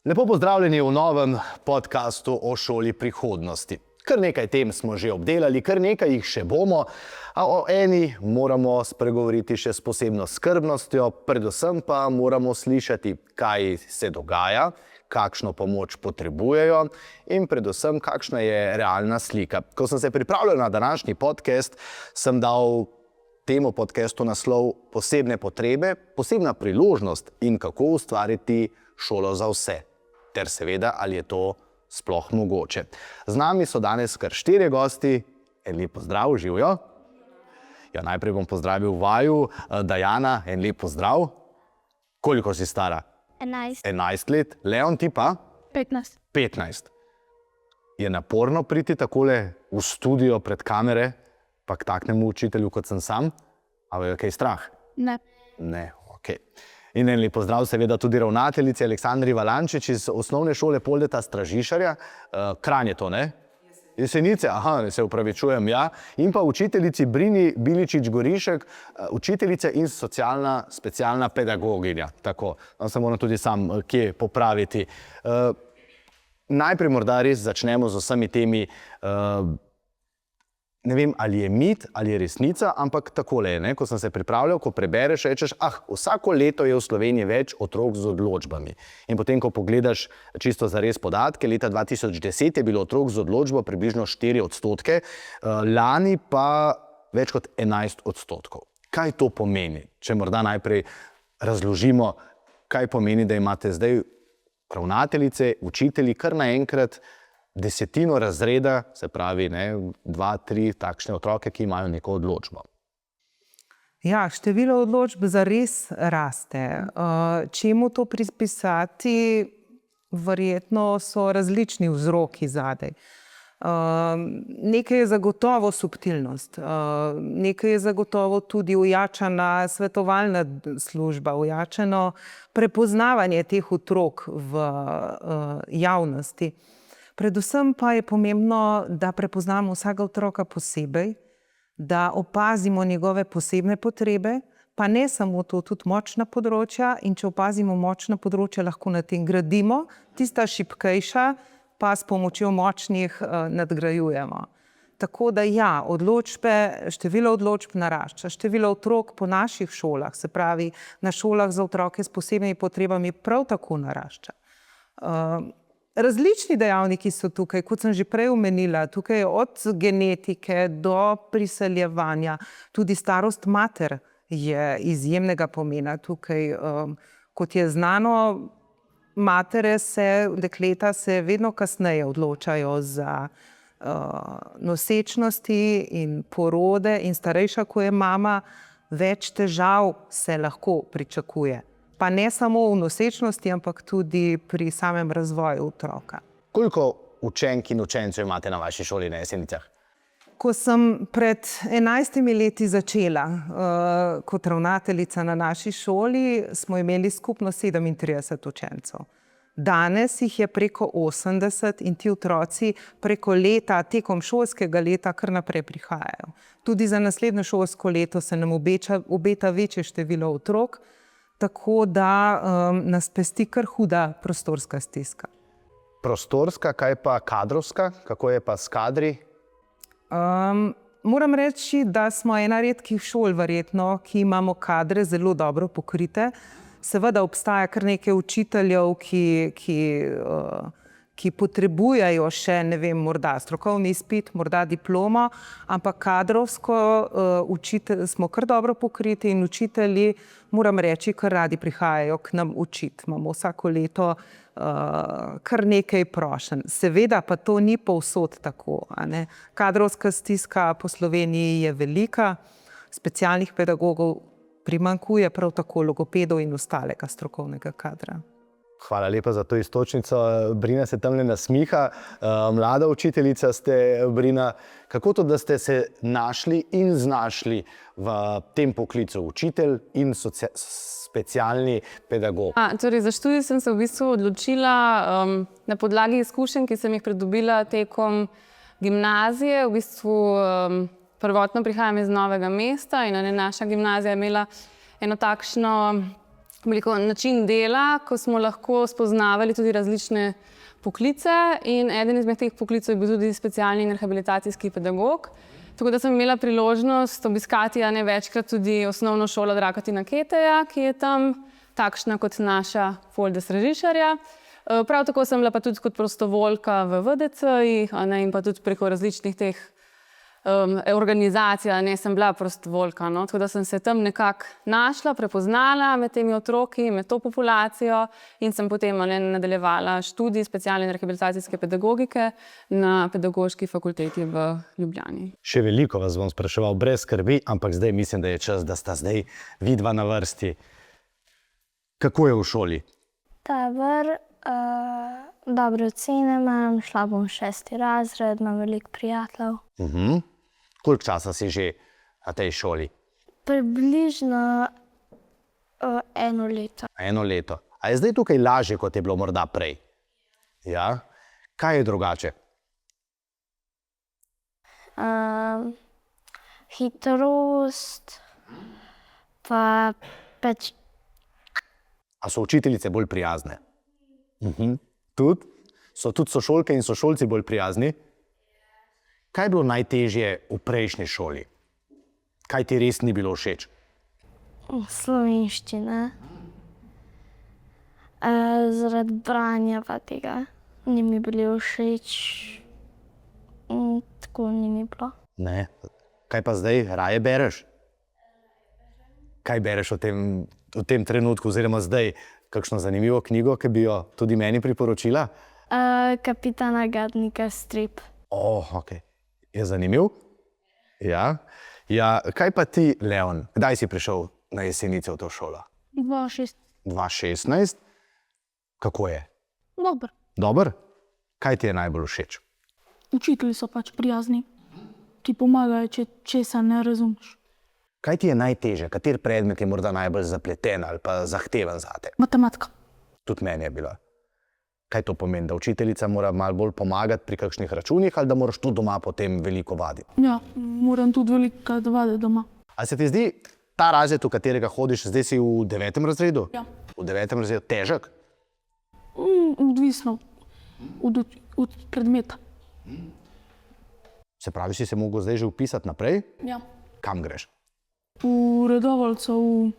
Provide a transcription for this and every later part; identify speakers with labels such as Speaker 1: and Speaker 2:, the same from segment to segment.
Speaker 1: Lepo pozdravljeni v novem podkastu o šoli prihodnosti. Kar nekaj tem smo že obdelali, kar nekaj jih še bomo, a o eni moramo spregovoriti še s posebno skrbnostjo, predvsem pa moramo slišati, kaj se dogaja, kakšno pomoč potrebujejo in predvsem, kakšna je realna slika. Ko sem se pripravljal na današnji podcast, sem dal temu podcastu naslov Posebne potrebe, posebna priložnost in kako ustvariti šolo za vse. Ter seveda, ali je to sploh mogoče. Z nami so danes kar 4 gosti. En lep pozdrav, živjo. Ja, najprej bom pozdravil vaju. Dajana, en lep pozdrav. Koliko si stara?
Speaker 2: 11.
Speaker 1: 11 let. Leon, ti pa?
Speaker 2: 15.
Speaker 1: 15. Je naporno priti takole v studio pred kamere, pa k taknemu učitelju, kot sem sam? Ali je kaj strah?
Speaker 2: Ne.
Speaker 1: Ne, okej. In en lep pozdrav seveda tudi ravnateljici Aleksandri Valančič iz osnovne šole Poldeta Stražišarja. Kranj je to, ne? Jesenice, se upravičujem, ja. In pa učiteljici Brini Biličič-Gorišek, učiteljica in socialna specialna pedagoginja. Tako, se moram tudi sam kje popraviti. Najprej morda res začnemo z vsemi temi, ne vem, ali je mit, ali je resnica, ampak takole je, ne? Ko sem se pripravljal, ko prebereš, rečeš, vsako leto je v Sloveniji več otrok z odločbami. In potem, ko pogledaš čisto zares podatke, leta 2010 je bilo otrok z odločbo približno 4%, lani pa več kot 11%. Kaj to pomeni? Če morda najprej razložimo, kaj pomeni, da imate zdaj ravnateljice, učitelji kar naenkrat desetino razreda, se pravi 2, 3 takšne otroke, ki imajo neko odločbo.
Speaker 3: Ja, število odločb zares raste. Čemu to pripisati? Verjetno so različni vzroki zadaj. Nekaj je zagotovo subtilnost, nekaj je zagotovo tudi ojačana svetovalna služba, ojačano prepoznavanje teh otrok v javnosti. Predvsem pa je pomembno, da prepoznamo vsakega otroka posebej, da opazimo njegove posebne potrebe, pa ne samo to, tudi močna področja, in če opazimo močna področja, lahko na tem gradimo, tista šibkejša pa s pomočjo močnih nadgrajujemo. Tako da ja, število odločb narašča, število otrok po naših šolah, se pravi na šolah za otroke s posebnimi potrebami, prav tako narašča. Različni dejavniki so tukaj, kot sem že prej omenila, tukaj od genetike do priseljevanja, tudi starost mater je izjemnega pomena. Tukaj, kot je znano, dekleta se vedno kasneje odločajo za nosečnosti in porode in starejša, ko je mama, več težav se lahko pričakuje. Pa ne samo v nosečnosti, ampak tudi pri samem razvoju otroka.
Speaker 1: Koliko učenk in učencev imate na vaši šoli na Jesenicah?
Speaker 3: Ko sem pred 11 leti začela kot ravnateljica na naši šoli, smo imeli skupno 37 učencev. Danes jih je preko 80 in ti otroci preko leta, tekom šolskega leta kar naprej prihajajo. Tudi za naslednjo šolsko leto se nam obeta večje število otrok, tako da nas pesti kar huda prostorska stiska.
Speaker 1: Prostorska, kaj pa kadrovska? Kako je pa s kadri?
Speaker 3: Moram reči, da smo ena redkih šol verjetno, ki imamo kadre zelo dobro pokrite. Seveda obstaja kar nekaj učiteljev, ki potrebujejo še, morda strokovni izpit, morda diplomo, ampak kadrovsko smo kar dobro pokriti in učitelji, moram reči, kar radi prihajajo k nam učiti. Imamo vsako leto kar nekaj prošenj. Seveda pa to ni povsod tako, Kadrovska stiska po Sloveniji je velika, specialnih pedagogov primanjkuje, prav tako logopedov in ostalega strokovnega kadra.
Speaker 1: Hvala lepa za to iztočnico. Brina se tamle nasmiha. Mlada učiteljica ste, Brina. Kako to, da ste se našli in znašli v tem poklicu učitelj in specialni pedagog?
Speaker 4: Za študij sem se v bistvu odločila na podlagi izkušenj, ki sem jih pridobila tekom gimnazije. V bistvu prvotno prihajam iz Novega mesta in naša gimnazija je imela eno takšno način dela, ko smo lahko spoznavali tudi različne poklice in eden izmed teh poklicov je bil tudi specialni in rehabilitacijski pedagog. Tako da sem imela priložnost obiskati večkrat tudi osnovno šolo Drakatina Keteja, ki je tam takšna kot naša Foldes Režišarja. Prav tako sem bila pa tudi kot prostovoljka v VDC-jih in pa tudi preko različnih teh organizacij, sem bila prostovoljka. Tako da sem se tam nekako našla, prepoznala med temi otroki, med to populacijo in sem potem nadaljevala študij specialne in rehabilitacijske pedagogike na Pedagoški fakulteti v Ljubljani.
Speaker 1: Še veliko vas bom spraševal brez skrbi, ampak zdaj mislim, da je čas, da sta zdaj vidva na vrsti. Kako je v šoli?
Speaker 2: Dobro, dobre ocene imam, šla bom v 6. razred, imam veliko prijateljev.
Speaker 1: Koliko časa si že na tej šoli?
Speaker 2: Približno 1 leto.
Speaker 1: 1 leto. A je zdaj tukaj lažje, kot je bilo morda prej? Ja? Kaj je drugače?
Speaker 2: Hitrost, pa pač.
Speaker 1: A so učiteljice bolj prijazne? Tudi? So tudi sošolke in sošolci bolj prijazni? Kaj je bilo najtežje v prejšnji šoli? Kaj ti res ni bilo všeč?
Speaker 2: Slovenščina. Zaradi branja pa tega ni mi bilo všeč. Tako ni mi bilo.
Speaker 1: Ne. Kaj pa zdaj? Raje bereš? Kaj bereš v tem trenutku oziroma zdaj? Kakšno zanimivo knjigo, ki bi jo tudi meni priporočila?
Speaker 2: Kapitana Gadnika strip.
Speaker 1: Ok. Je zanimiv? Ja. Kaj pa ti, Leon? Kdaj si prišel na Jesenice v to šolo?
Speaker 2: 2016.
Speaker 1: 2016? Kako je?
Speaker 5: Dobro.
Speaker 1: Dober? Kaj ti je najbolj všeč?
Speaker 5: Učitelji so pač prijazni. Ti pomagajo, če česa ne razumeš.
Speaker 1: Kaj ti je najtežje? Kateri predmet je morda najbolj zapleten ali pa zahteven zate?
Speaker 5: Matematika.
Speaker 1: Tudi meni je bilo. Kaj to pomeni? Da učiteljica mora malo bolj pomagati pri kakšnih računih ali da moraš tudi doma potem veliko vaditi?
Speaker 5: Ja, moram tudi veliko vaditi doma.
Speaker 1: A se ti zdi ta razred, v katerega hodiš, zdaj si v 9. razredu?
Speaker 5: Ja.
Speaker 1: V 9. razredu težek?
Speaker 5: Odvisno od predmeta.
Speaker 1: Se pravi, si se mogel zdaj že vpisati naprej?
Speaker 5: Ja.
Speaker 1: Kam greš?
Speaker 5: V redovalcu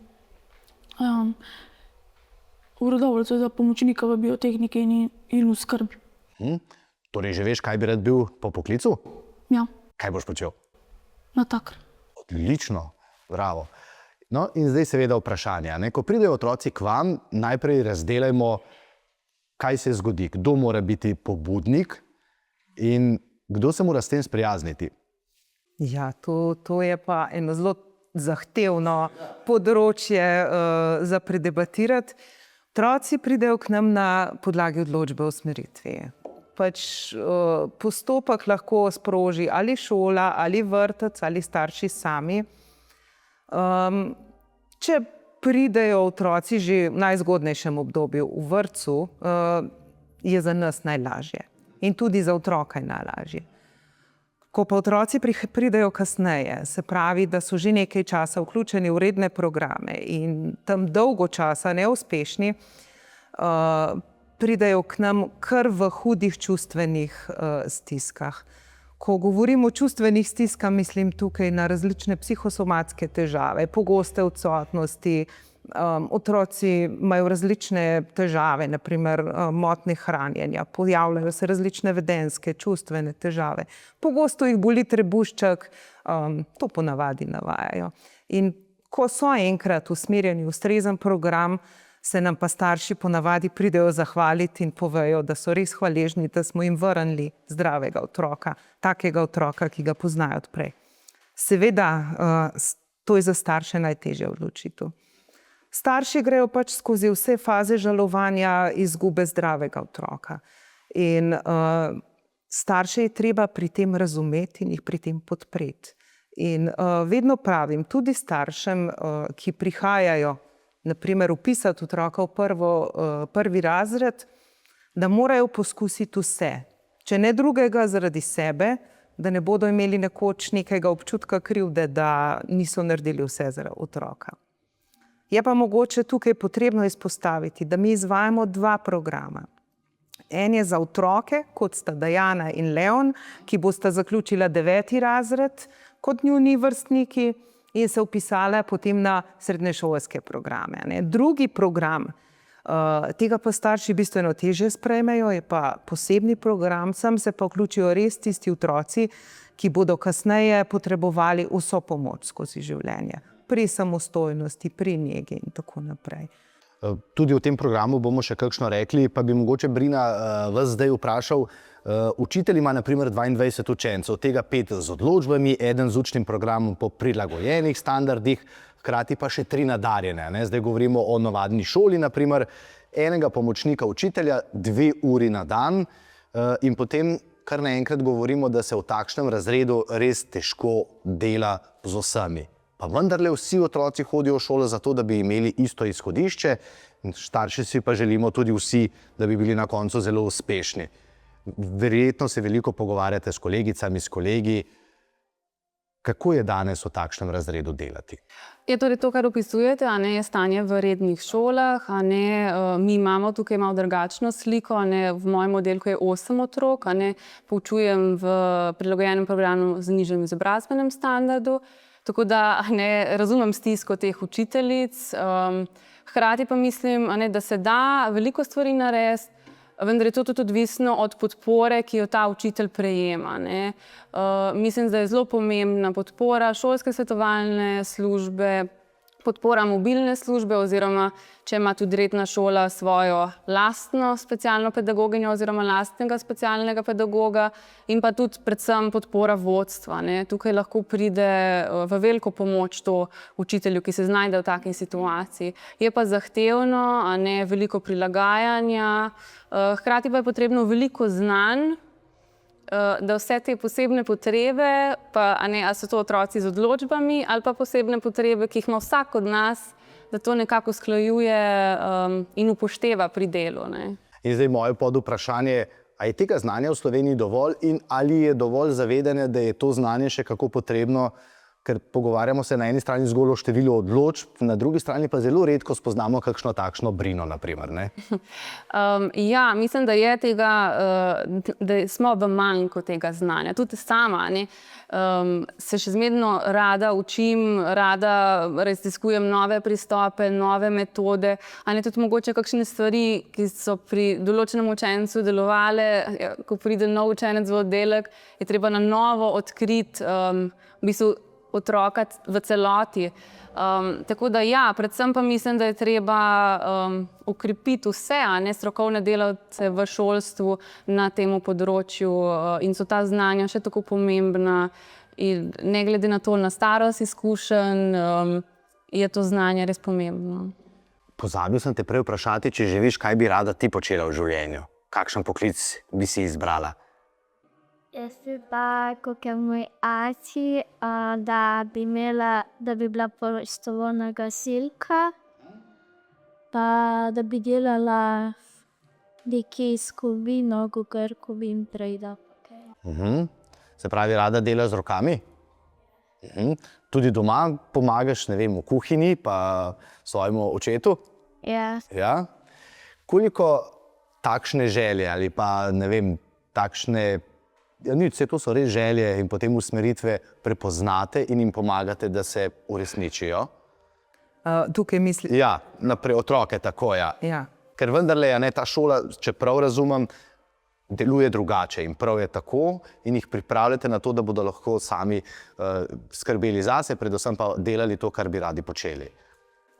Speaker 5: za pomočnika v biotehniki in v skrbi.
Speaker 1: Torej že veš, kaj bi rad bil po poklicu?
Speaker 5: Ja,
Speaker 1: Kaj boš počel?
Speaker 5: natakar.
Speaker 1: Odlično, bravo. No in zdaj seveda vprašanje. Ko pridejo otroci k vam, najprej razdelajmo, kaj se zgodi, kdo mora biti pobudnik in kdo se mora s tem sprijazniti.
Speaker 3: Ja, to je pa eno zelo zahtevno področje za predebatirati. Otroci pridejo k nam na podlagi odločbe o usmeritvi. Postopek lahko sproži ali šola, ali vrtec, ali starši sami. Če pridejo otroci že v najzgodnejšem obdobju v vrtcu, je za nas najlažje in tudi za otroka je najlažje. Ko pa otroci pridejo kasneje, se pravi, da so že nekaj časa vključeni v redne programe in tam dolgo časa neuspešni, pridejo k nam kar v hudih čustvenih stiskah. Ko govorim o čustvenih stiskah, mislim tukaj na različne psihosomatske težave, pogoste odsotnosti. Otroci imajo različne težave, naprimer motnje hranjenja, pojavljajo se različne vedenjske, čustvene težave. Pogosto jih boli trebušček, to ponavadi navajajo. In ko so enkrat usmerjeni v ustrezen program, se nam pa starši ponavadi pridejo zahvaliti in povejo, da so res hvaležni, da smo jim vrnili zdravega otroka, takega otroka, ki ga poznajo odprej. Seveda, to je za starše najtežja odločitev. Starši grejo pač skozi vse faze žalovanja izgube zdravega otroka. In starše je treba pri tem razumeti in jih pri tem podpreti. In vedno pravim, tudi staršem, ki prihajajo, naprimer, vpisati otroka v prvi razred, da morajo poskusiti vse. Če ne drugega, zaradi sebe, da ne bodo imeli nekoč nekega občutka krivde, da niso naredili vse za otroka. Je pa mogoče tukaj potrebno izpostaviti, da mi izvajamo 2 programa. En je za otroke, kot sta Dajana in Leon, ki bosta zaključila 9. razred kot njuni vrstniki in se vpisala potem na srednješolske programe. Drugi program, tega pa starši bistveno težje sprejmejo, je pa posebni program, sem se pa vključijo res tisti otroci, ki bodo kasneje potrebovali vso pomoč skozi življenje, pri samostojnosti, pri negi in tako naprej.
Speaker 1: Tudi v tem programu bomo še kakšno rekli, pa bi mogoče Brina vas zdaj vprašal. Učitelj ima na primer 22 učencev, od tega 5 z odločbami, 1 z učnim programom po prilagojenih standardih, hkrati pa še 3 nadarjene. Zdaj govorimo o navadni šoli, na primer, enega pomočnika učitelja, 2 uri na dan in potem kar naenkrat govorimo, da se v takšnem razredu res težko dela z vsemi. Pa vendarle vsi otroci hodijo v šolo zato, da bi imeli isto izhodišče, starši si pa želimo tudi vsi, da bi bili na koncu zelo uspešni. Verjetno se veliko pogovarjate s kolegicami, s kolegi. Kako je danes v takšnem razredu delati?
Speaker 4: Je torej to, kar opisujete, je stanje v rednih šolah, mi imamo tukaj malo drugačno sliko, v mojem oddelku je 8 otrok, poučujem v prilagojenem programu z nižjim izobrazbenem standardu. Tako da razumem stisko teh učiteljic, hkrati pa mislim, da se da veliko stvari narediti, vendar je to tudi odvisno od podpore, ki jo ta učitelj prejema. Mislim, da je zelo pomembna podpora šolske svetovalne službe, podpora mobilne službe oziroma če ima tudi redna šola svojo lastno specialno pedagoginjo oziroma lastnega specialnega pedagoga in pa tudi predvsem podpora vodstva. Tukaj lahko pride v veliko pomoč to učitelju, ki se znajde v takej situaciji. Je pa zahtevno, veliko prilagajanja, hkrati pa je potrebno veliko znanj, da vse te posebne potrebe, pa ali so to otroci z odločbami ali pa posebne potrebe, ki jih ima vsak od nas, da to nekako usklajuje in upošteva pri delu.
Speaker 1: In zdaj moje podvprašanje, a je tega znanja v Sloveniji dovolj in ali je dovolj zavedanja, da je to znanje še kako potrebno, ker pogovarjamo se na eni strani zgolj o številu odločb, na drugi strani pa zelo redko spoznamo kakšno takšno Brino, na primer,
Speaker 4: Ja, mislim, da je tega, da smo v manjku tega znanja. Tudi sama, se še zmerno rada učim, rada raziskujem nove pristope, nove metode, tudi mogoče kakšne stvari, ki so pri določenem učencu delovale, ko pride nov učenec v oddelek, je treba na novo odkriti, v bistvu otroka v celoti. Tako da ja, predvsem pa mislim, da je treba okrepiti vse, strokovne delavce v šolstvu na tem področju in so ta znanja še tako pomembna in ne glede na to, na starost izkušenj, je to znanje res pomembno.
Speaker 1: Pozabil sem te prej vprašati, če že veš, kaj bi rada ti počela v življenju. Kakšen poklic bi si izbrala?
Speaker 2: Jaz bi pa, kot je moj ati, da bi bila prostovoljna gasilka, pa da bi delala nekaj s kovino, kakor kovin prejda.
Speaker 1: Se pravi, rada dela z rokami? Tudi doma pomagaš, ne vem, v kuhinji, pa svojemu očetu? Ja. Koliko takšne želje ali pa, ne vem, takšne vse to so res želje in potem usmeritve prepoznate in jim pomagate, da se uresničijo?
Speaker 3: Tukaj mislim...
Speaker 1: Ja, naprej otroke tako, ja. Ker vendarle je ta šola, če prav razumem, deluje drugače in prav je tako in jih pripravljate na to, da bodo lahko sami skrbeli zase, predvsem pa delali to, kar bi radi počeli.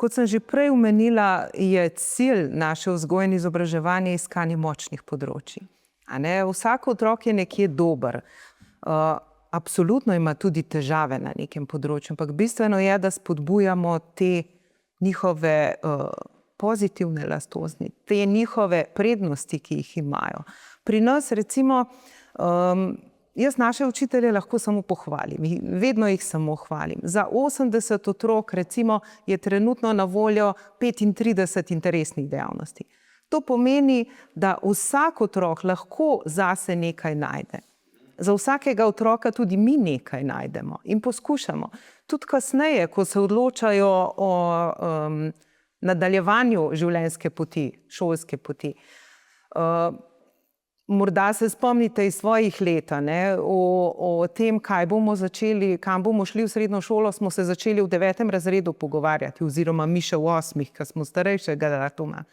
Speaker 3: Kot sem že prej omenila, je cilj naše vzgoje in izobraževanja iskanje močnih področij. Vsak otrok je nekje dober. Absolutno ima tudi težave na nekem področju, ampak bistveno je, da spodbujamo te njihove pozitivne lastnosti, te njihove prednosti, ki jih imajo. Pri nas recimo, jaz naše učitelje lahko samo pohvalim, vedno jih samo hvalim. Za 80 otrok recimo je trenutno na voljo 35 interesnih dejavnosti. To pomeni, da vsak otrok lahko zase nekaj najde. za vsakega otroka tudi mi nekaj najdemo in poskušamo. Tudi kasneje, ko se odločajo o nadaljevanju življenjske poti, šolske poti. Morda se spomnite iz svojih let, o tem, kaj bomo začeli, kam bomo šli v srednjo šolo, smo se začeli v 9. razredu pogovarjati, oziroma mi še v 8., ker smo starejšega datuma.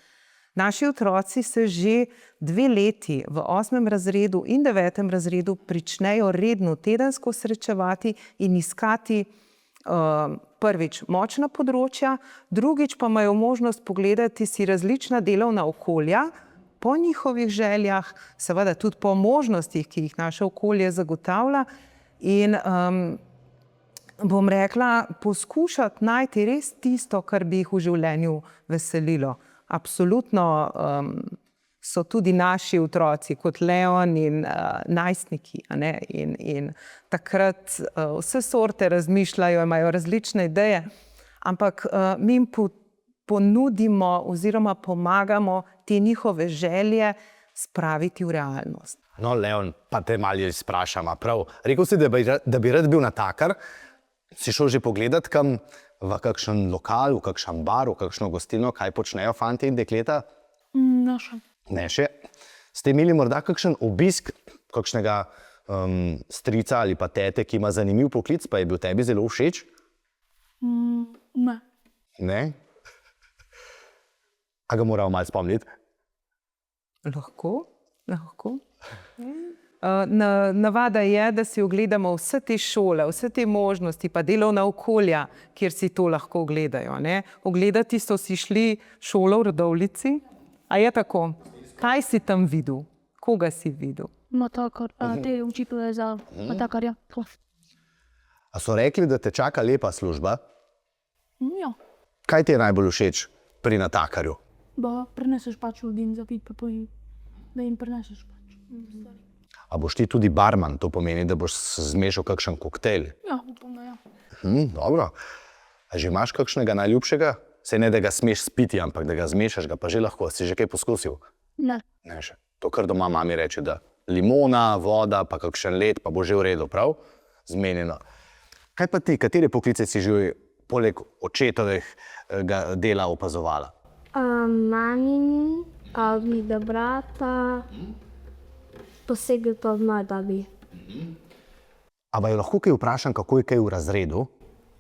Speaker 3: Naši otroci se že 2 leti v 8. razredu in 9. razredu pričnejo redno tedensko srečevati in iskati prvič močna področja, drugič pa imajo možnost pogledati si različna delovna okolja po njihovih željah, seveda tudi po možnostih, ki jih naše okolje zagotavlja in bom rekla, poskušati najti res tisto, kar bi jih v življenju veselilo. Absolutno so tudi naši otroci, kot Leon in najstniki, in takrat vse sorte razmišljajo, imajo različne ideje, ampak mi jim ponudimo oziroma pomagamo te njihove želje spraviti v realnost.
Speaker 1: No, Leon, pa te malo sprašam, prav. Rekel si, da bi rad bil natakar. Si šel že pogledat kam v kakšen lokal, v kakšen bar, v kakšno gostilno, kaj počnejo fantje in dekleta?
Speaker 5: Ne še.
Speaker 1: Ne še. Ste imeli morda kakšen obisk kakšnega strica ali pa tete, ki ima zanimiv poklic, pa je bil tebi zelo všeč?
Speaker 5: Ne.
Speaker 1: Ne? A ga moramo malo spomniti?
Speaker 3: Lahko. Navada je, da si ogledamo vse te šole, vse te možnosti, pa delovna okolja, kjer si to lahko ogledajo. Ogledati so si šli šolo v Radovljici. A je tako? Kaj si tam videl? Koga si videl?
Speaker 5: Natakar, te učitelje za natakarja.
Speaker 1: A so rekli, da te čaka lepa služba?
Speaker 5: Ja,
Speaker 1: Kaj ti je najbolj všeč pri natakarju?
Speaker 5: da prineseš pač ljudem za pit, da jim prineseš pač.
Speaker 1: A boš ti tudi barman? To pomeni, da boš zmešal kakšen koktejl?
Speaker 5: Ja, upam, da ja.
Speaker 1: Dobro. A že imaš kakšnega najljubšega? Saj ne, da ga smeš spiti, ampak da ga zmešaš, ga pa že lahko. Si že kaj poskusil?
Speaker 5: Ne.
Speaker 1: Ne še. To, kar doma mami reče, da limona, voda, pa kakšen led, pa bo že v redu, prav? Zmenjeno. Kaj pa ti, katere poklice si že poleg očetovega dela opazovala?
Speaker 2: Mamin, avnega brata, posebej pa v moji babi.
Speaker 1: A jo lahko kaj vprašam, kako je kaj v razredu?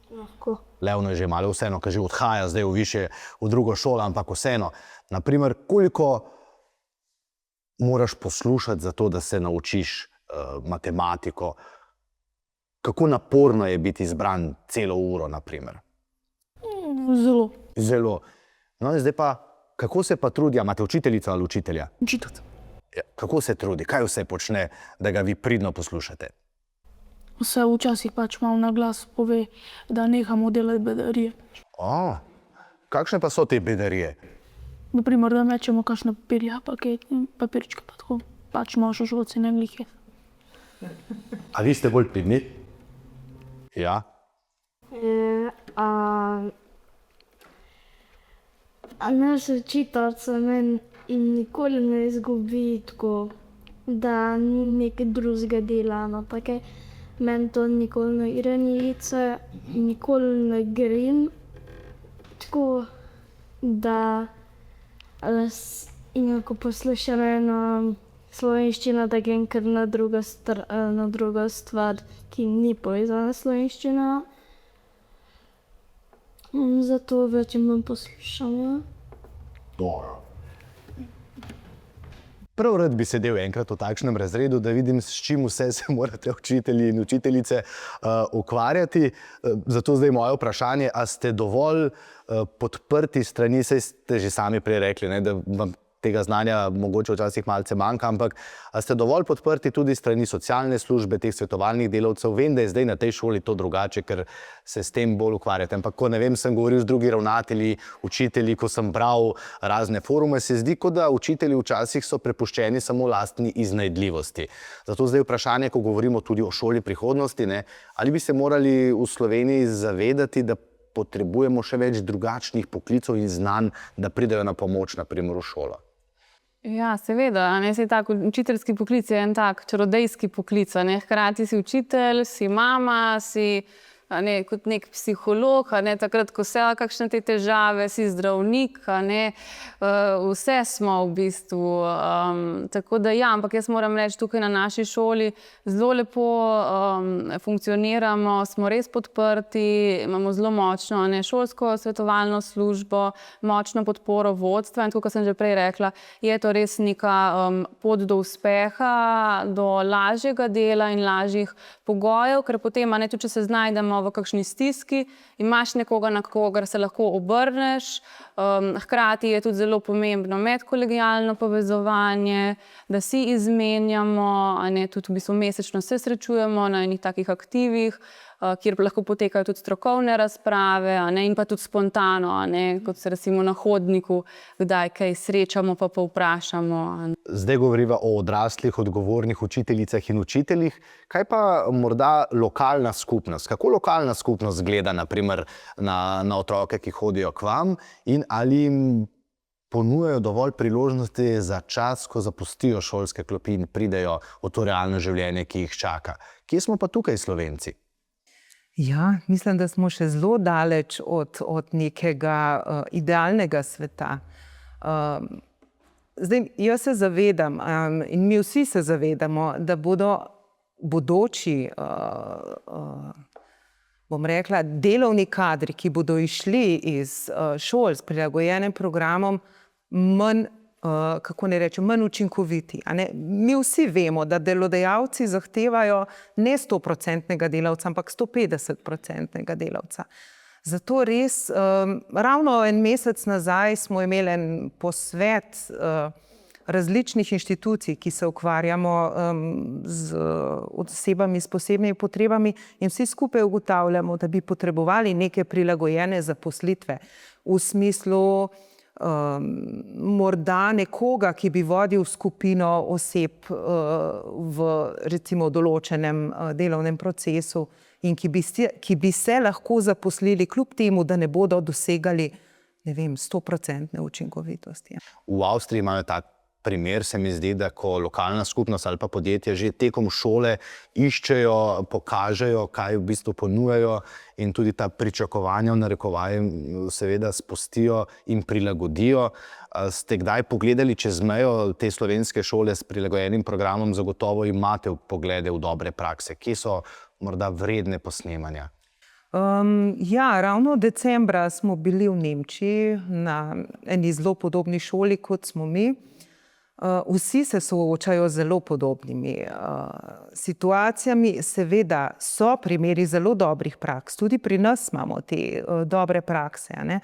Speaker 2: Lahko.
Speaker 1: Leono je že malo vseeno, ker že odhaja zdaj v drugo šolo, ampak vseeno. Naprimer, koliko moraš poslušati za to, da se naučiš matematiko? Kako naporno je biti izbran celo uro, naprimer?
Speaker 5: Zelo.
Speaker 1: Zelo. No, zdaj pa, kako se pa trudi? Imate učiteljico ali učitelja?
Speaker 5: Učitelj.
Speaker 1: Ja, kako se trudi? Kaj vse počne, da ga vi pridno poslušate?
Speaker 5: Vse včasih pač malo na glas pove, da nehamo delati bedarije.
Speaker 1: Kakšne pa so te bedarije?
Speaker 5: Naprimer, da mečemo kakšne papirčke, pa tako. Pač imaš šolci ne glih.
Speaker 1: A vi ste bolj pridni? Ja.
Speaker 2: Naš učiteljica meni nikoli ne izgubi tako, da ni nekaj drugega dela, no pa kaj. Meni to nikoli ne gre nice, nikoli ne grem. Tako da in ko poslušam eno slovenščino, da grem kar na drugo stvar, ki ni povezana s slovenščino. Zato več in manj poslušam.
Speaker 1: Dobro. Prav rad bi sedel enkrat v takšnem razredu, da vidim, s čim vse se morate učitelji in učiteljice ukvarjati. Zato zdaj moje vprašanje, a ste dovolj podprti strani, saj ste že sami prej rekli, da vam tega znanja mogoče včasih malce manjka, ampak a ste dovolj podprti tudi strani socialne službe, teh svetovalnih delavcev? Vem, da je zdaj na tej šoli to drugače, ker se s tem bolj ukvarjate. Ampak ko, ne vem, sem govoril z drugi ravnatelji, učitelji, ko sem bral razne forume, se zdi, kot da učitelji včasih so prepuščeni samo lastni iznajdljivosti. Zato zdaj vprašanje, ko govorimo tudi o šoli prihodnosti, ali bi se morali v Sloveniji zavedati, da potrebujemo še več drugačnih poklicov in znanj, da pridejo na pomoč, naprimer v šolo?
Speaker 4: Ja, seveda, a ne, saj tak učiteljski poklic je en tak čarodejski poklic, a ne, hkrati si učitelj, si mama, si a ne, kot nek psiholog, a ne, takrat, ko se kakšne te težave, si zdravnik, a ne, vse smo v bistvu, tako da ja, ampak jaz moram reči, tukaj na naši šoli zelo lepo funkcioniramo, smo res podprti, imamo zelo močno, a ne, šolsko svetovalno službo, močno podporo vodstva in tako, kot sem že prej rekla, je to res neka pot do uspeha, do lažjega dela in lažjih pogojev, ker potem, a ne, tudi če se znajdemo v kakšni stiski, imaš nekoga, na kogar se lahko obrneš, hkrati je tudi zelo pomembno medkolegialno povezovanje, da si izmenjamo, a ne, tudi v bistvu mesečno se srečujemo na enih takih aktivih, kjer lahko potekajo tudi strokovne razprave, a ne, in pa tudi spontano, a ne, kot se recimo na hodniku, kdaj kaj srečamo pa povprašamo.
Speaker 1: Zdaj govoriva o odraslih, odgovornih učiteljicah in učiteljih. Kaj pa morda lokalna skupnost? Kako lokalna skupnost gleda naprimer na otroke, ki hodijo k vam, in ali jim ponujajo dovolj priložnosti za čas, ko zapustijo šolske klopi in pridejo v to realno življenje, ki jih čaka? Kje smo pa tukaj Slovenci?
Speaker 3: Ja, mislim, da smo še zelo daleč od nekega idealnega sveta. Zdaj, jaz se zavedam in mi vsi se zavedamo, da bodo bodoči, bom rekla, delovni kadri, ki bodo išli iz šol s prilagojenim programom, manj manj učinkoviti. A ne? Mi vsi vemo, da delodajalci zahtevajo ne 100-procentnega delavca, ampak 150-procentnega delavca. Zato res, ravno en mesec nazaj smo imeli en posvet različnih inštitucij, ki se ukvarjamo z osebami s posebnimi potrebami in vsi skupaj ugotavljamo, da bi potrebovali neke prilagojene zaposlitve v smislu morda nekoga, ki bi vodil skupino oseb v recimo določenem delovnem procesu in ki bi se lahko zaposlili kljub temu, da ne bodo dosegali, ne vem, 100% učinkovitosti.
Speaker 1: V Avstriji imajo tak primer, se mi zdi, da ko lokalna skupnost ali pa podjetje že tekom šole iščejo, pokažejo, kaj v bistvu ponujajo in tudi ta pričakovanja v narekovaju seveda spustijo in prilagodijo. Ste kdaj pogledali čez mejo te slovenske šole s prilagojenim programom? Zagotovo imate poglede v dobre prakse. Kje so morda vredne posnemanja?
Speaker 3: Ja, ravno decembra smo bili v Nemčiji na eni zelo podobni šoli, kot smo mi. Vsi se soočajo z zelo podobnimi situacijami. Seveda so primeri zelo dobrih praks, tudi pri nas imamo te dobre prakse, ne?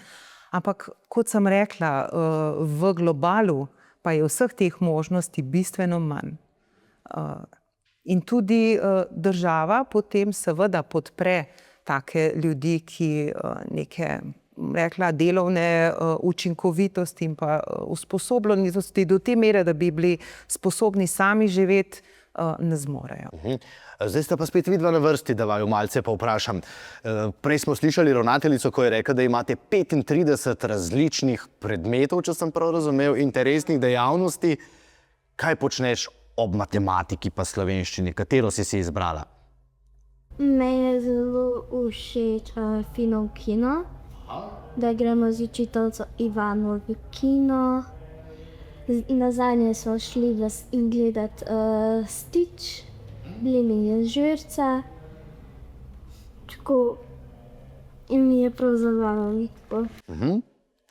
Speaker 3: Ampak kot sem rekla, v globalu pa je vseh teh možnosti bistveno manj. In tudi država potem seveda podpre take ljudi, ki neke delovne učinkovitosti in pa usposobljenosti do te mere, da bi bili sposobni sami živeti, ne zmorejo.
Speaker 1: Zdaj sta pa spet vidva na vrsti, da vaju malce pa vprašam. Prej smo slišali ravnateljico, ko je rekla, da imate 35 različnih predmetov, če sem prav razumel, interesnih dejavnosti. Kaj počneš ob matematiki pa slovenščini? Katero si izbrala?
Speaker 2: Meni je zelo všeč kino, da gremo z učiteljico Ivano v kino. Nazadnje smo šli in gledati Stitch, Plemenje žirca. Tako, in mi je prav zabavno.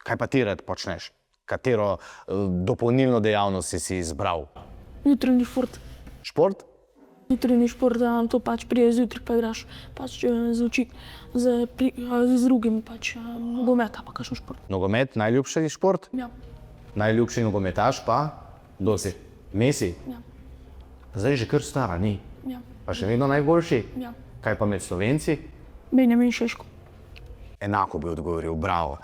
Speaker 1: Kaj pa ti rad počneš? Katero dopolnilno dejavnost si izbral?
Speaker 5: Jutranji šport.
Speaker 1: Šport?
Speaker 5: Jutranji šport, to pač prije zjutraj pa igraš pač z drugimi pač nogometa pa kakšen šport.
Speaker 1: Nogomet, najljubši šport?
Speaker 5: Ja.
Speaker 1: Najljubši nogometaš pa? Kdo si? Messi?
Speaker 5: Ja.
Speaker 1: Zdaj že kar stara, ni?
Speaker 5: Ja.
Speaker 1: Pa še vedno najboljši?
Speaker 5: Ja.
Speaker 1: Kaj pa med Slovenci?
Speaker 5: Benjamin Šeško.
Speaker 1: Enako bi odgovoril, bravo.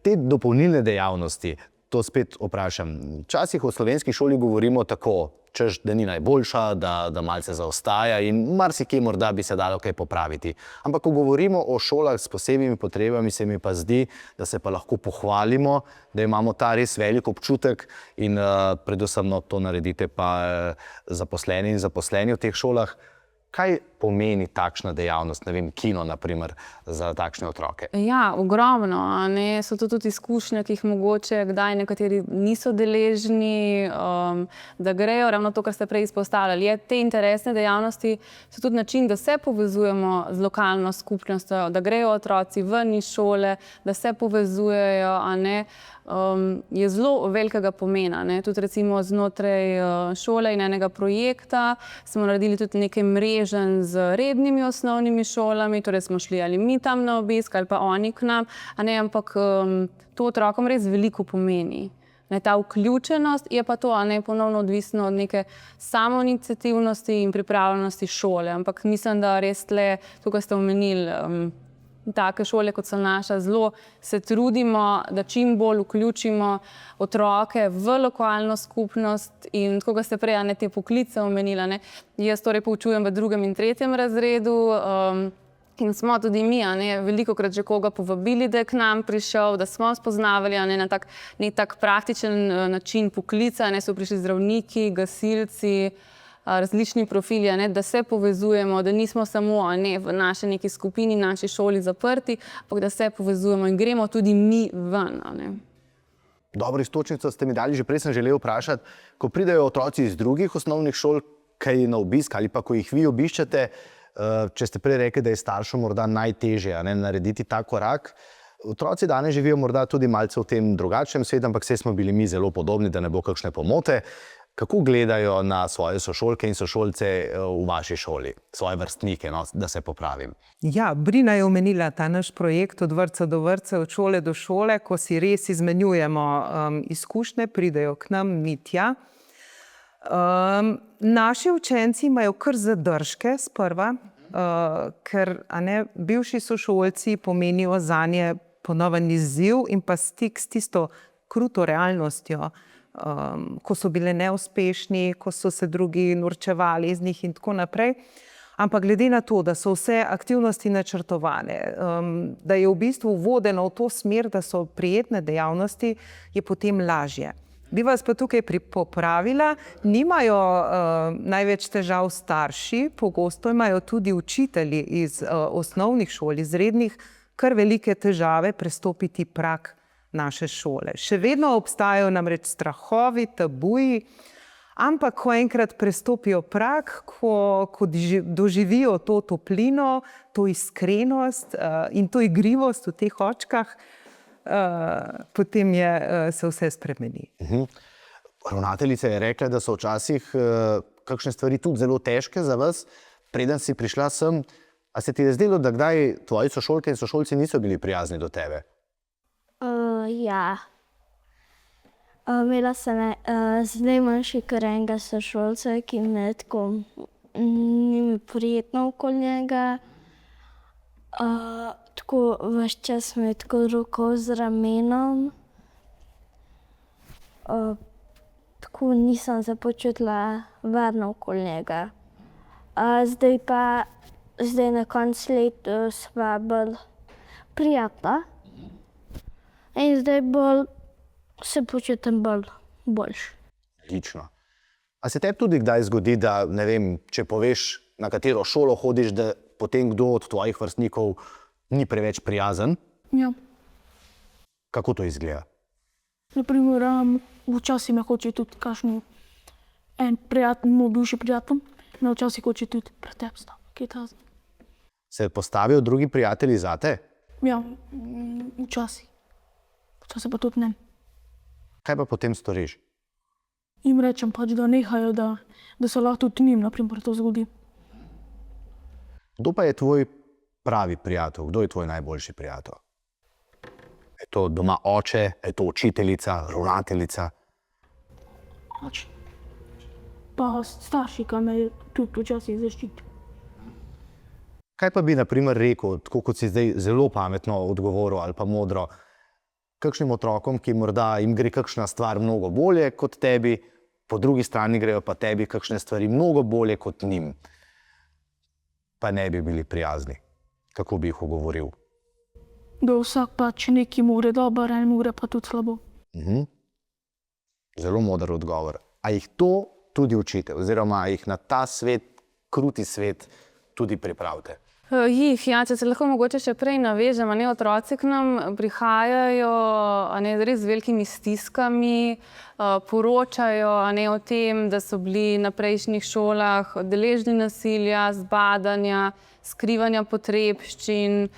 Speaker 1: Te dopolnilne dejavnosti, to spet vprašam. Včasih v slovenski šoli govorimo tako, češ, da ni najboljša, da malce zaostaja in marsikje morda bi se dalo kaj popraviti. Ampak ko govorimo o šolah s posebnimi potrebami, se mi pa zdi, da se pa lahko pohvalimo, da imamo ta res velik občutek in predvsem to naredite pa zaposleni in zaposleni v teh šolah. Kaj pomeni takšna dejavnost, ne vem, kino, naprimer, za takšne otroke?
Speaker 4: Ja, ogromno. So to tudi izkušnje, ki jih mogoče kdaj nekateri niso deležni, da grejo, ravno to, kar ste prej izpostavljali. Te interesne dejavnosti so tudi način, da se povezujemo z lokalno skupnostjo, da grejo otroci ven iz šole, da se povezujejo, je zelo velikega pomena. Tudi recimo znotraj šole in enega projekta smo naredili tudi nekaj mreženj z rednimi osnovnimi šolami, torej smo šli ali mi tam na obisk ali pa oni k nam, ampak to otrokom res veliko pomeni. Ta vključenost je pa to, ponovno odvisno od neke samoiniciativnosti in pripravljenosti šole, ampak mislim, da res tukaj ste omenili, take šole, kot so naša, zelo se trudimo, da čim bolj vključimo otroke v lokalno skupnost in tako, kot ste prej te poklice omenili. Jaz torej poučujem v 2. in 3. razredu in smo tudi mi velikokrat že koga povabili, da je k nam prišel, da smo spoznavali na tak praktičen način poklica, so prišli zdravniki, gasilci, različni profili, da se povezujemo, da nismo samo v naši neki skupini, naši šoli zaprti, ampak da se povezujemo in gremo tudi mi ven.
Speaker 1: Dobro iztočnico ste mi dali, že prej sem želel vprašati, ko pridejo otroci iz drugih osnovnih šol, kaj na obisk ali pa ko jih vi obiščete, če ste prej rekli, da je staršem morda najtežje narediti ta korak, otroci danes živijo morda tudi malce v tem drugačnem svetu, ampak vse smo bili mi zelo podobni, da ne bo kakšne pomote. Kako gledajo na svoje sošolke in sošolce v vaši šoli, svoje vrstnike, da se popravim?
Speaker 3: Ja, Brina je omenila ta naš projekt od vrtca do vrtca, od šole do šole, ko si res izmenjujemo izkušnje, pridejo k nam, mi tja. Naši učenci imajo kar zadržke sprva, ker bivši sošolci pomenijo zanje ponoven izziv in pa stik s tisto kruto realnostjo, ko so bile neuspešni, ko so se drugi norčevali iz njih in tako naprej. Ampak glede na to, da so vse aktivnosti načrtovane, da je v bistvu vodeno v to smer, da so prijetne dejavnosti, je potem lažje. Bi vas pa tukaj popravila, nimajo največ težav starši, pogosto imajo tudi učitelji iz osnovnih šol, iz rednih, kar velike težave prestopiti prag naše šole. Še vedno obstajajo namreč strahovi, tabuji, ampak ko enkrat prestopijo prag, ko doživijo to toplino, to iskrenost in to igrivost v teh očkah, potem se vse spremeni.
Speaker 1: Ravnateljica je rekla, da so včasih kakšne stvari tudi zelo težke za vas. Preden si prišla sem, a se ti je zdelo, da kdaj tvoji sošolke in sošolci niso bili prijazni do tebe?
Speaker 2: Ja. Imela sem zdaj manjši kar enega sošolca, ki me tako ni mi prijetno okoli njega. Tako ves čas me tako roko z ramenom. Tako nisem se počutila varno okoli njega. Zdaj na koncu leta sva bolj prijatna. In zdaj se počutim boljše.
Speaker 1: Odlično. A se tebi tudi kdaj zgodi, da, ne vem, če poveš, na katero šolo hodiš, da potem kdo od tvojih vrstnikov ni preveč prijazen?
Speaker 5: Ja.
Speaker 1: Kako to izgleda?
Speaker 5: Naprimer, včasih me hoče tudi kakšen moj bivši prijatelj, me včasih hoče tudi pretepsti.
Speaker 1: Se postavijo drugi prijatelji zate?
Speaker 5: Ja, včasih. Včasih pa tudi ne.
Speaker 1: Kaj pa potem storiš?
Speaker 5: Jim rečem pač, da nehajo, da se lahko tudi njim, naprimer, to zgodi.
Speaker 1: Kdo pa je tvoj pravi prijatelj? Kdo je tvoj najboljši prijatelj? Je to doma oče, je to učiteljica, ravnateljica?
Speaker 5: Pač. Pa starši, ki me tudi včasih zaščitijo.
Speaker 1: Kaj pa bi, na primer, rekel, tako kot si zdaj zelo pametno odgovoril ali pa modro, kakšnim otrokom, ki morda jim gre kakšna stvar mnogo bolje kot tebi, po drugi strani grejo pa tebi kakšne stvari mnogo bolje kot njim, pa ne bi bili prijazni. Kako bi jih ogovoril?
Speaker 5: Da vsak pač neki more dobro, en more pa tudi slabo.
Speaker 1: Zelo moder odgovor. A jih to tudi učite, oziroma jih na ta svet, kruti svet, tudi pripravite?
Speaker 4: Ja, če se lahko mogoče še prej navežem, otroci k nam prihajajo res z velikimi stiskami, poročajo o tem, da so bili na prejšnjih šolah deležni nasilja, zbadanja, skrivanja potrebščin.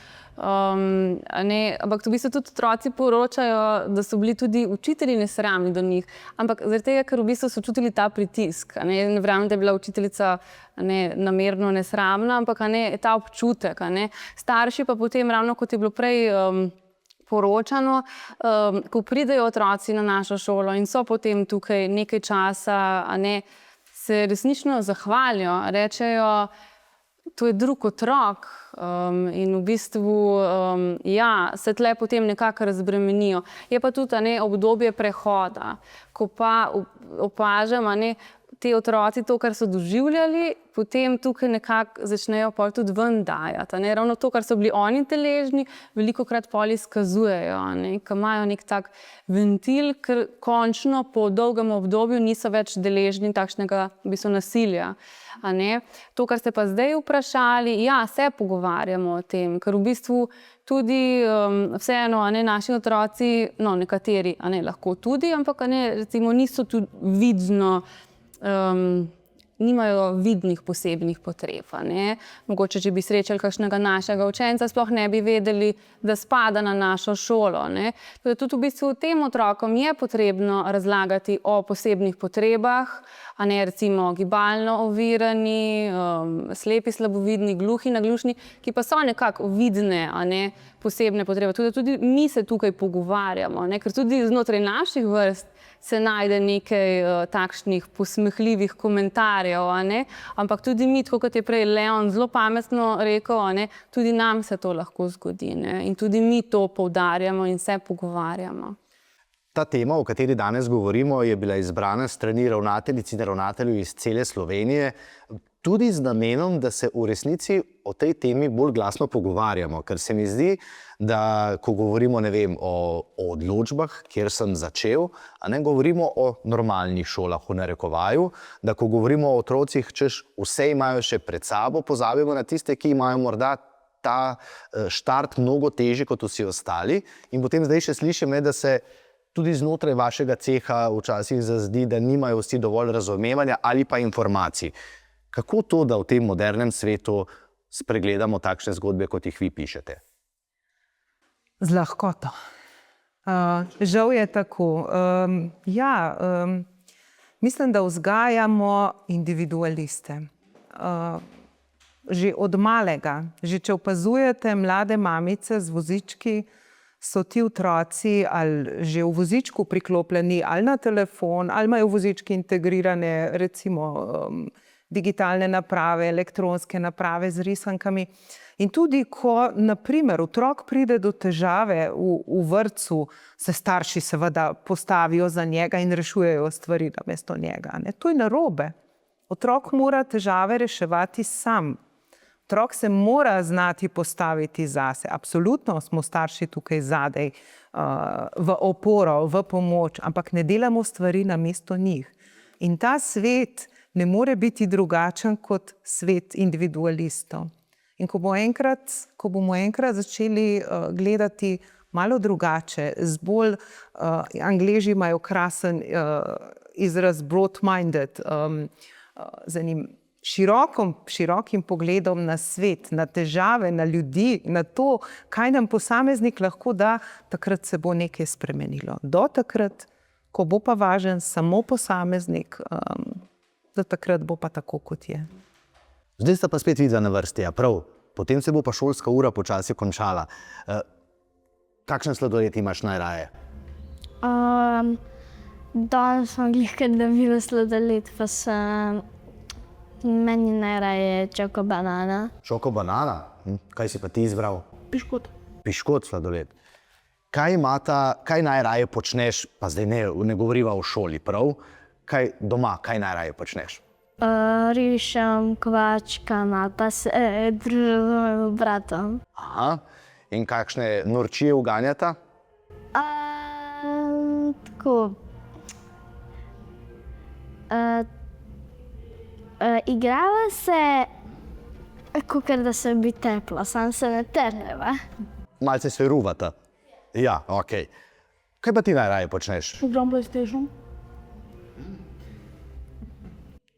Speaker 4: Ampak v bistvu tudi otroci poročajo, da so bili tudi učitelji nesramni do njih, ampak zaradi tega, ker v bistvu so čutili ta pritisk. Ne verjamem, da je bila učiteljica namerno nesramna, ampak ta občutek. Starši pa potem, ravno kot je bilo prej poročano, ko pridejo otroci na našo šolo in so potem tukaj nekaj časa, se resnično zahvalijo, rečejo, to je drug otrok in v bistvu se tle potem nekako razbremenijo. Je pa tudi obdobje prehoda, ko pa opažam, te otroci to, kar so doživljali, potem tukaj nekako začnejo pol tudi ven dajati. Ravno to, kar so bili oni deležni, velikokrat pol izkazujejo, ko imajo nek tak ventil, ker končno po dolgem obdobju niso več deležni takšnega v bistvu nasilja. To, kar ste pa zdaj vprašali, ja, se pogovarjamo o tem, ker v bistvu tudi vseeno naši otroci, nekateri lahko tudi, ampak recimo niso tudi vidno, nimajo vidnih posebnih potreb. Mogoče, če bi srečali kakšnega našega učenca, sploh ne bi vedeli, da spada na našo šolo. Tudi v bistvu tem otrokom je potrebno razlagati o posebnih potrebah, recimo gibalno ovirani, slepi, slabovidni, gluhi, naglušni, ki pa so nekako vidne, posebne potrebe. Tudi mi se tukaj pogovarjamo, ker tudi znotraj naših vrst se najde nekaj takšnih posmehljivih komentarjev, ampak tudi mi, tako kot je prej Leon zelo pametno rekel, tudi nam se to lahko zgodi, in tudi mi to poudarjamo in se pogovarjamo.
Speaker 1: Ta tema, o kateri danes govorimo, je bila izbrana s strani ravnateljic in ravnateljev iz cele Slovenije, tudi z namenom, da se v resnici o tej temi bolj glasno pogovarjamo, ker se mi zdi, da ko govorimo, o odločbah, kjer sem začel, govorimo o normalnih šolah v narekovaju, da ko govorimo o otrocih, češ vse imajo še pred sabo, pozabimo na tiste, ki imajo morda ta štart mnogo težji kot vsi ostali, in potem zdaj še slišim, da se tudi znotraj vašega ceha včasih zazdi, da nimajo vsi dovolj razumevanja ali pa informacij. Kako to, da v tem modernem svetu spregledamo takšne zgodbe, kot jih vi pišete?
Speaker 3: Z lahkoto. Žal je tako. Mislim, da vzgajamo individualiste. Že od malega, že če opazujete mlade mamice z vozički, so ti otroci ali že v vozičku priklopljeni ali na telefon, ali imajo vozički integrirane, recimo digitalne naprave, elektronske naprave z risankami. In tudi, ko, na primer, otrok pride do težave v vrtcu, se starši seveda postavijo za njega in rešujejo stvari namesto njega. To je narobe. Otrok mora težave reševati sam. Otrok se mora znati postaviti zase. Absolutno smo starši tukaj zadaj v oporo, v pomoč, ampak ne delamo stvari namesto njih. In ta svet ne more biti drugačen kot svet individualistov. In ko bomo enkrat začeli gledati malo drugače, z bolj, Angleži imajo krasen izraz broad-minded, z enim širokim pogledom na svet, na težave, na ljudi, na to, kaj nam posameznik lahko da, takrat se bo nekaj spremenilo. Do takrat, ko bo pa važen samo posameznik, do takrat bo pa tako, kot je.
Speaker 1: Zdaj sta pa spet vidva na vrsti, ja prav. Potem se bo pa šolska ura počasi končala. Kakšen sladoled imaš najraje?
Speaker 2: Danes sem glihkrat dobila sladoled, pa sem meni najraje čoko banana.
Speaker 1: Čoko banana? Kaj si pa ti izbral?
Speaker 5: Piškot.
Speaker 1: Piškot sladoled. Kaj najraje počneš, pa zdaj ne govoriva o šoli, prav? kaj doma, kaj najraje počneš?
Speaker 2: Rišem, kvačkam ali pa se družim z mojim bratom.
Speaker 1: Aha. In kakšne norčije uganjata?
Speaker 2: Tako. Igrava se, kakor da se bi tepla, sam se ne terneva.
Speaker 1: Malce se ruvata. Ja, okej. Kaj pa ti najraje počneš?
Speaker 5: Igram PlayStation.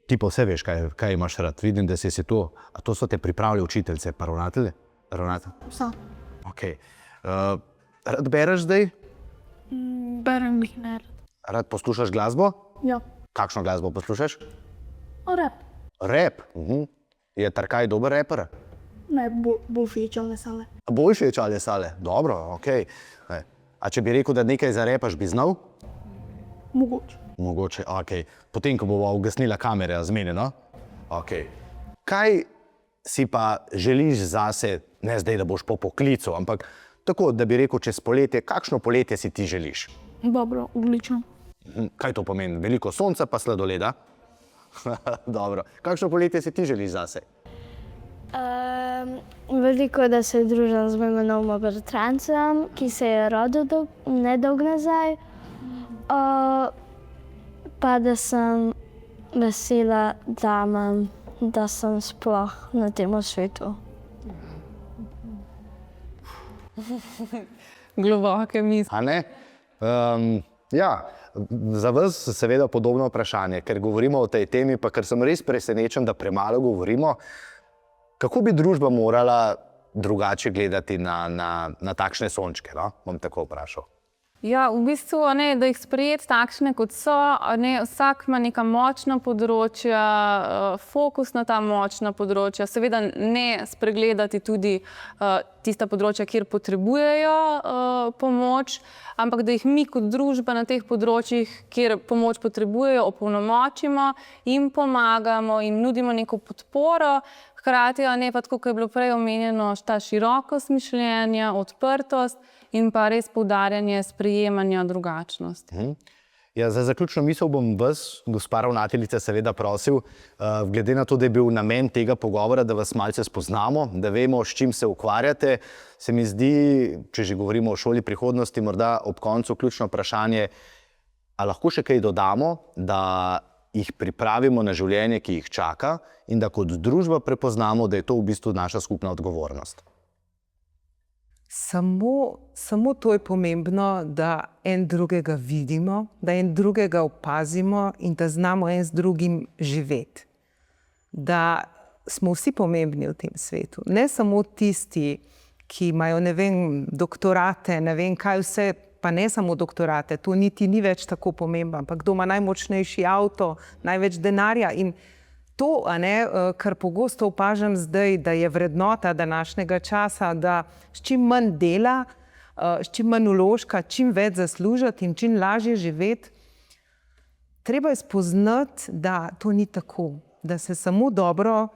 Speaker 1: Ti pa vse veš, kaj imaš rad. Vidim, da si to. A to so te pripravili učiteljice pa ravnatelji?
Speaker 5: Vsa.
Speaker 1: Okej. Rad bereš zdaj?
Speaker 5: Berem jih ne rad.
Speaker 1: Rad poslušaš glasbo?
Speaker 5: Ja.
Speaker 1: Kakšno glasbo poslušaš?
Speaker 5: Rap.
Speaker 1: Rap. Je Trkaj dober reper?
Speaker 5: Ne, bolj všečalne sale.
Speaker 1: Boljše je Čale Sale. Dobro, okej. A če bi rekel, da nekaj zarepaš, bi znal?
Speaker 5: Mogoče.
Speaker 1: Mogoče, okej. Potem, ko bova ugasnila kamere, zmenjeno? Okej. Kaj si pa želiš zase, ne zdaj, da boš po poklicu, ampak tako, da bi rekel čez poletje, kakšno poletje si ti želiš?
Speaker 5: Dobro, odlično.
Speaker 1: Kaj to pomeni? Veliko sonca pa sladoleda? Dobro. Kakšno poletje si ti želiš zase?
Speaker 2: Veliko, da se družim z mojim novim bratrancem, ki se je rodil nedolgo nazaj. Pa da sem vesela, da sem sploh na tem svetu.
Speaker 4: Globoke misli.
Speaker 1: A ne? Ja, za vas seveda podobno vprašanje, ker govorimo o tej temi, pa ker sem res presenečen, da premalo govorimo. Kako bi družba morala drugače gledati na takšne sončke, no? Bom tako vprašal.
Speaker 4: Ja, v bistvu, da jih sprejeti takšne, kot so. Vsak ima neka močna področja, fokus na ta močna področja. Seveda ne spregledati tudi tista področja, kjer potrebujejo pomoč, ampak da jih mi kot družba na teh področjih, kjer pomoč potrebujejo, opolnomočimo, jim pomagamo, jim nudimo neko podporo. Hkrati, pa tako, kot je bilo prej omenjeno, ta širokost mišljenja, odprtost in pa res poudarjanje sprejemanja drugačnosti.
Speaker 1: Ja, za zaključno misel bom vas, gospa ravnateljica, seveda prosil, glede na to, da je bil namen tega pogovora, da vas malce spoznamo, da vemo, s čim se ukvarjate, se mi zdi, če že govorimo o šoli prihodnosti, morda ob koncu ključno vprašanje, a lahko še kaj dodamo, da jih pripravimo na življenje, ki jih čaka, in da kot družba prepoznamo, da je to v bistvu naša skupna odgovornost.
Speaker 3: Samo to je pomembno, da en drugega vidimo, da en drugega opazimo in da znamo en z drugim živeti. Da smo vsi pomembni v tem svetu. Ne samo tisti, ki imajo, ne vem, doktorate, ne vem kaj vse, pa ne samo doktorate, to niti ni več tako pomembno, ampak kdo ima najmočnejši avto, največ denarja. In to, kar pogosto opažam zdaj, da je vrednota današnjega časa, da s čim manj dela, s čim manj vložka, čim več zaslužiti in čim lažje živeti, treba je spoznati, da to ni tako, da se samo dobro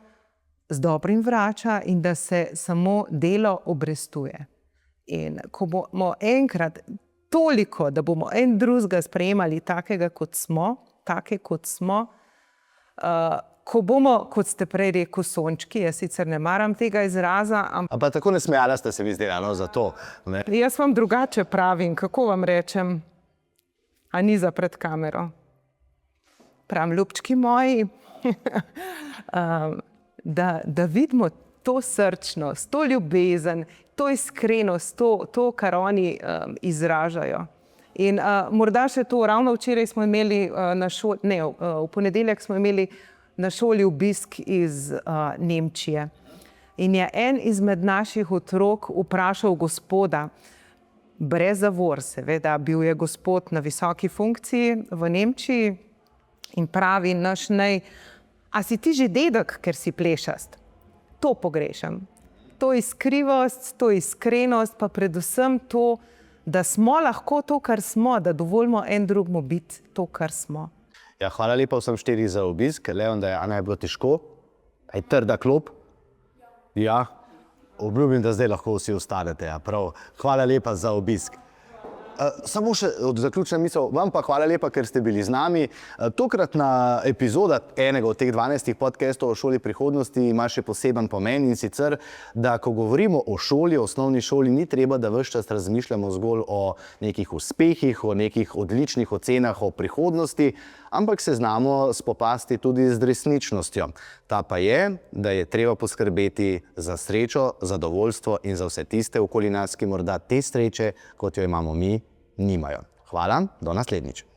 Speaker 3: z dobrim vrača in da se samo delo obrestuje. In ko bomo enkrat toliko, da bomo en drugega sprejemali takega, kot smo, ko bomo, kot ste prej rekel, sončki, jaz sicer ne maram tega izraza, ampak...
Speaker 1: Pa tako nasmejala ste se mi zdela, no, za to. Ne?
Speaker 3: Jaz vam drugače pravim, kako vam rečem, a ni za pred kamero. Pravim, ljubčki moji, da vidimo to srčnost, to ljubezen, to iskrenost, to, kar oni izražajo. In morda še to, ravno včeraj smo imeli v ponedeljek smo imeli na šoli obisk iz Nemčije. In je en izmed naših otrok vprašal gospoda, brez zavor seveda, bil je gospod na visoki funkciji v Nemčiji in pravi naš a si ti že dedek, ker si plešast? To pogrešam. To iskrivost, to iskrenost, pa predvsem to, da smo lahko to, kar smo, da dovolimo en drugemu biti to, kar smo.
Speaker 1: Ja, hvala lepa vsem štirih za obisk. Leon, da je bilo težko. Je trda klop? Ja. Obljubim, da zdaj lahko vsi ostanete. Ja, prav. Hvala lepa za obisk. Samo še od zaključna misel, vam pa hvala lepa, ker ste bili z nami. Tokratna epizoda enega od teh 12 podcastov o šoli prihodnosti ima še poseben pomen, in sicer, da ko govorimo o šoli, o osnovni šoli, ni treba, da ves čas razmišljamo zgolj o nekih uspehih, o nekih odličnih ocenah o prihodnosti, ampak se znamo spopasti tudi z resničnostjo. Ta pa je, da je treba poskrbeti za srečo, zadovoljstvo in za vse tiste okoli nas, ki morda te sreče, kot jo imamo mi, nimajo. Hvala, do naslednjič.